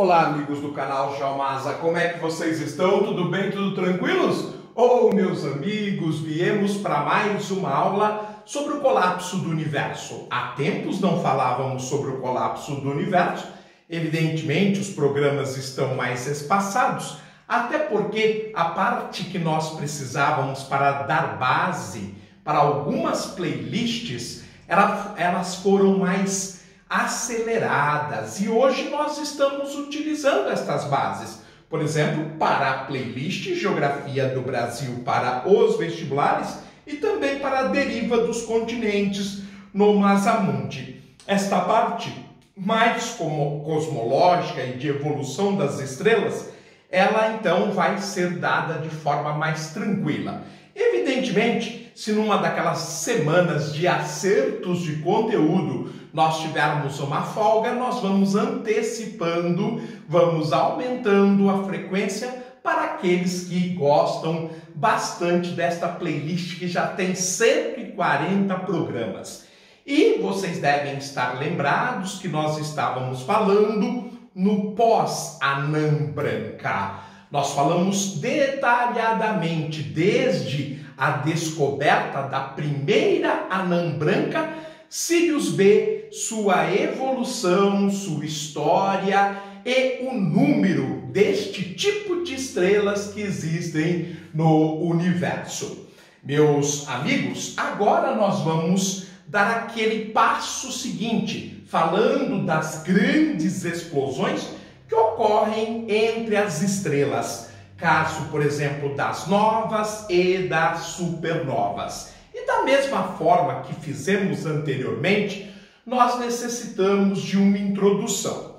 Olá, amigos do canal Jalmasa, como é que vocês estão? Tudo bem? Tudo tranquilos? Oh, meus amigos, viemos para mais uma aula sobre o colapso do universo. Há tempos não falávamos sobre o colapso do universo. Evidentemente, os programas estão mais espaçados, até porque a parte que nós precisávamos para dar base para algumas playlists, elas foram mais aceleradas e hoje nós estamos utilizando estas bases. Por exemplo, para a playlist Geografia do Brasil para os vestibulares e também para a deriva dos continentes no Mazamundi. Esta parte mais cosmológica e de evolução das estrelas, ela então vai ser dada de forma mais tranquila. Evidentemente, se numa daquelas semanas de acertos de conteúdo nós tivermos uma folga, nós vamos antecipando, vamos aumentando a frequência para aqueles que gostam bastante desta playlist que já tem 140 programas. E vocês devem estar lembrados que nós estávamos falando no pós-Anã Branca. Nós falamos detalhadamente desde a descoberta da primeira Anã Branca, Sirius B, sua evolução, sua história e o número deste tipo de estrelas que existem no universo. Meus amigos, agora nós vamos dar aquele passo seguinte, falando das grandes explosões que ocorrem entre as estrelas, caso, por exemplo, das novas e das supernovas. E da mesma forma que fizemos anteriormente, nós necessitamos de uma introdução.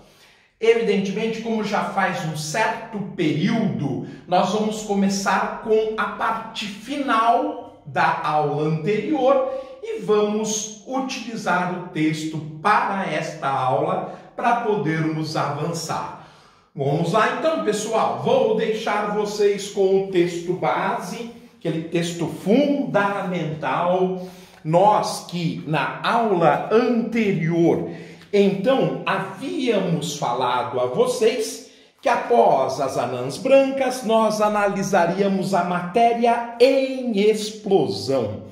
Evidentemente, como já faz um certo período, nós vamos começar com a parte final da aula anterior e vamos utilizar o texto para esta aula para podermos avançar. Vamos lá então, pessoal, vou deixar vocês com o texto base, aquele texto fundamental. Nós que na aula anterior, então, havíamos falado a vocês que após as anãs brancas, nós analisaríamos a matéria em explosão.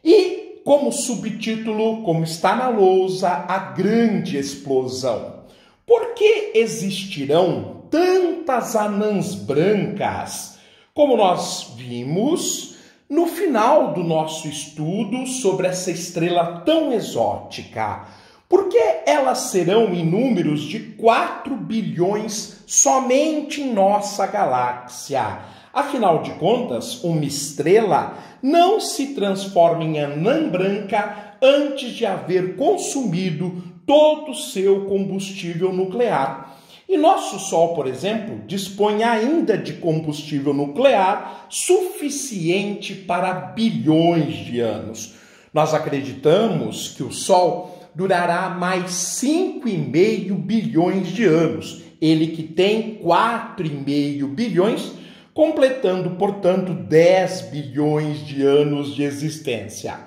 E como subtítulo, como está na lousa, a grande explosão. Por que existirão tantas anãs brancas? Como nós vimos no final do nosso estudo sobre essa estrela tão exótica, porque elas serão em números de 4 bilhões somente em nossa galáxia. Afinal de contas, uma estrela não se transforma em anã branca antes de haver consumido todo o seu combustível nuclear. E nosso Sol, por exemplo, dispõe ainda de combustível nuclear suficiente para bilhões de anos. Nós acreditamos que o Sol durará mais 5,5 bilhões de anos. Ele que tem 4,5 bilhões, completando, portanto, 10 bilhões de anos de existência.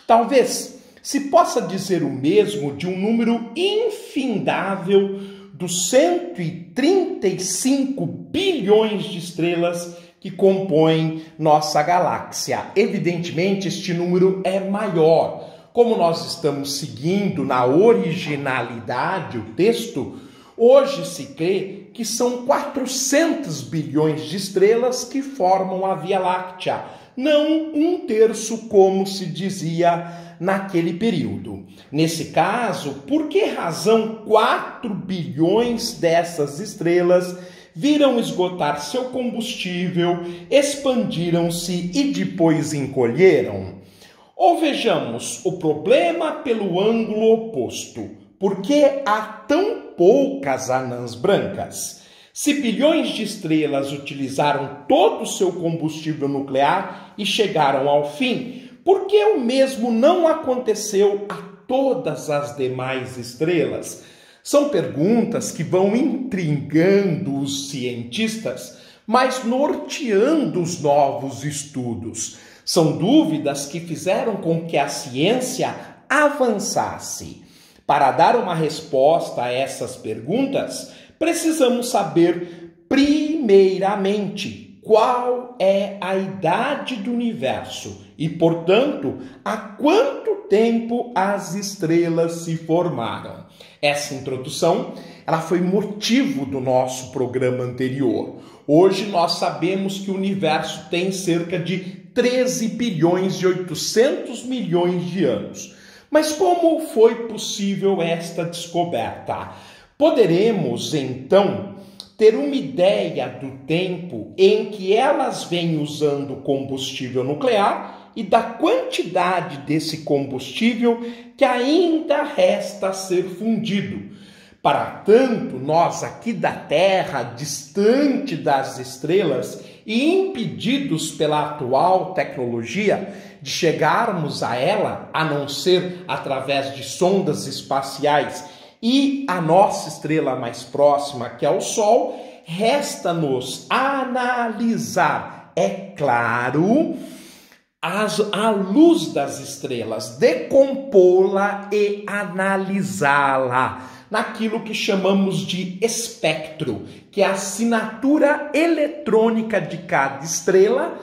Talvez se possa dizer o mesmo de um número infindável dos 135 bilhões de estrelas que compõem nossa galáxia. Evidentemente, este número é maior. Como nós estamos seguindo na originalidade o texto, hoje se crê que são 400 bilhões de estrelas que formam a Via Láctea, não 1/3 como se dizia naquele período. Nesse caso, por que razão 4 bilhões dessas estrelas viram esgotar seu combustível, expandiram-se e depois encolheram? Ou vejamos o problema pelo ângulo oposto. Por que há tão poucas anãs brancas? Se bilhões de estrelas utilizaram todo o seu combustível nuclear e chegaram ao fim, por que o mesmo não aconteceu a todas as demais estrelas? São perguntas que vão intrigando os cientistas, mas norteando os novos estudos. São dúvidas que fizeram com que a ciência avançasse. Para dar uma resposta a essas perguntas, precisamos saber, primeiramente, qual é a idade do universo e, portanto, há quanto tempo as estrelas se formaram. Essa introdução ela foi motivo do nosso programa anterior. Hoje nós sabemos que o universo tem cerca de 13 bilhões e 800 milhões de anos. Mas como foi possível esta descoberta? Poderemos, então, ter uma ideia do tempo em que elas vêm usando combustível nuclear e da quantidade desse combustível que ainda resta a ser fundido. Para tanto, nós aqui da Terra, distante das estrelas e impedidos pela atual tecnologia de chegarmos a ela, a não ser através de sondas espaciais e a nossa estrela mais próxima, que é o Sol, resta-nos analisar, é claro, a luz das estrelas, decompô-la e analisá-la naquilo que chamamos de espectro, que é a assinatura eletrônica de cada estrela,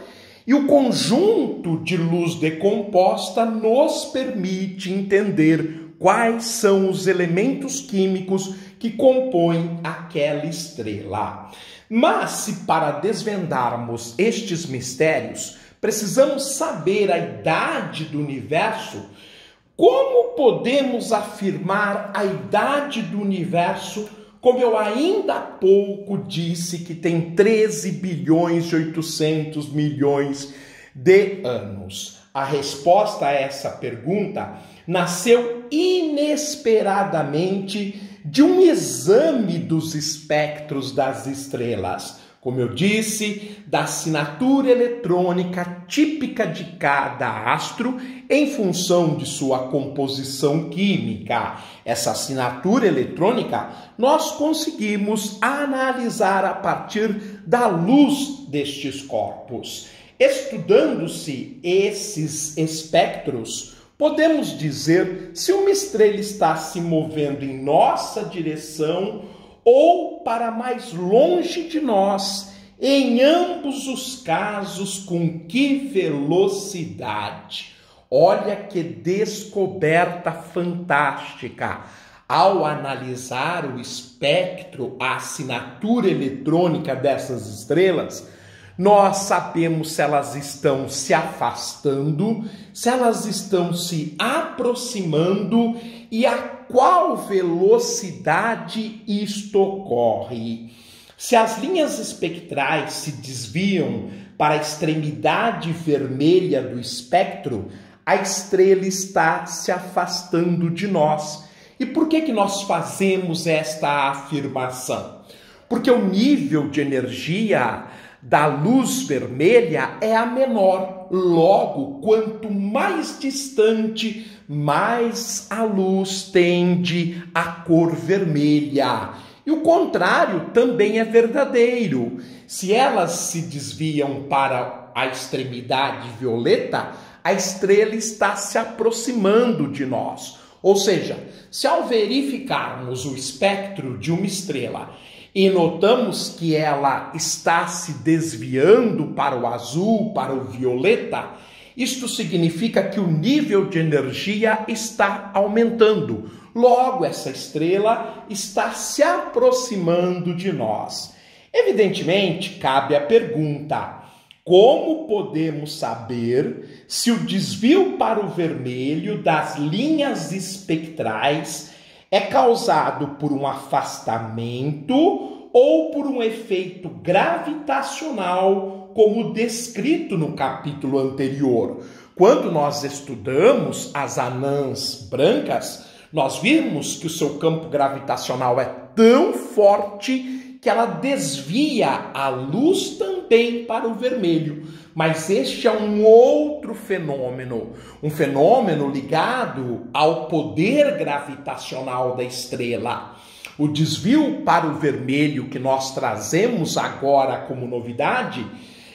e o conjunto de luz decomposta nos permite entender quais são os elementos químicos que compõem aquela estrela. Mas, se para desvendarmos estes mistérios, precisamos saber a idade do universo, como podemos afirmar a idade do universo, como eu ainda há pouco disse que tem 13 bilhões e 800 milhões de anos? A resposta a essa pergunta nasceu inesperadamente de um exame dos espectros das estrelas. Como eu disse, da assinatura eletrônica típica de cada astro em função de sua composição química. Essa assinatura eletrônica nós conseguimos analisar a partir da luz destes corpos. Estudando-se esses espectros, podemos dizer se uma estrela está se movendo em nossa direção ou para mais longe de nós, em ambos os casos, com que velocidade. Olha que descoberta fantástica! Ao analisar o espectro, a assinatura eletrônica dessas estrelas, nós sabemos se elas estão se afastando, se elas estão se aproximando e a qual velocidade isto ocorre. Se as linhas espectrais se desviam para a extremidade vermelha do espectro, a estrela está se afastando de nós. E por que nós fazemos esta afirmação? Porque o nível de energia da luz vermelha é a menor. Logo, quanto mais distante, mais a luz tende à cor vermelha. E o contrário também é verdadeiro. Se elas se desviam para a extremidade violeta, a estrela está se aproximando de nós. Ou seja, se ao verificarmos o espectro de uma estrela e notamos que ela está se desviando para o azul, para o violeta, isto significa que o nível de energia está aumentando. Logo, essa estrela está se aproximando de nós. Evidentemente, cabe a pergunta: como podemos saber se o desvio para o vermelho das linhas espectrais é causado por um afastamento ou por um efeito gravitacional, como descrito no capítulo anterior? Quando nós estudamos as anãs brancas, nós vimos que o seu campo gravitacional é tão forte que ela desvia a luz também para o vermelho. Mas este é um outro fenômeno, um fenômeno ligado ao poder gravitacional da estrela. O desvio para o vermelho que nós trazemos agora como novidade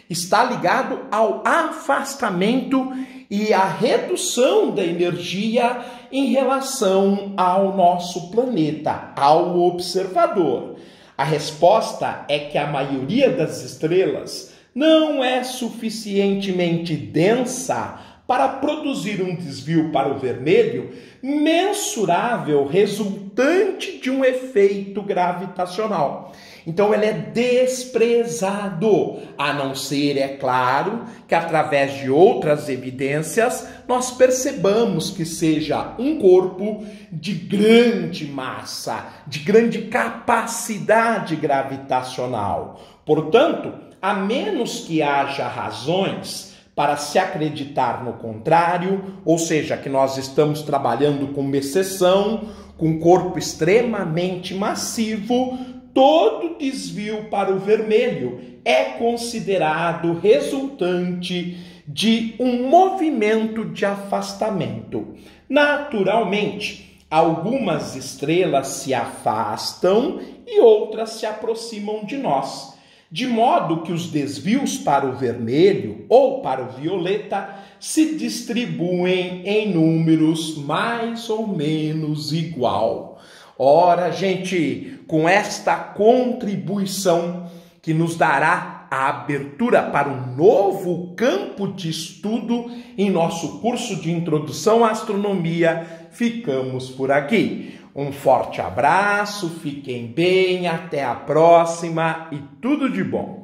está ligado ao afastamento e à redução da energia em relação ao nosso planeta, ao observador. A resposta é que a maioria das estrelas não é suficientemente densa para produzir um desvio para o vermelho mensurável resultante de um efeito gravitacional. Então ele é desprezado, a não ser, é claro, que através de outras evidências nós percebamos que seja um corpo de grande massa, de grande capacidade gravitacional. Portanto, a menos que haja razões para se acreditar no contrário, ou seja, que nós estamos trabalhando com uma exceção, com um corpo extremamente massivo, todo desvio para o vermelho é considerado resultante de um movimento de afastamento. Naturalmente, algumas estrelas se afastam e outras se aproximam de nós, de modo que os desvios para o vermelho ou para o violeta se distribuem em números mais ou menos igual. Ora, gente, com esta contribuição que nos dará a abertura para um novo campo de estudo em nosso curso de Introdução à Astronomia, ficamos por aqui. Um forte abraço, fiquem bem, até a próxima e tudo de bom!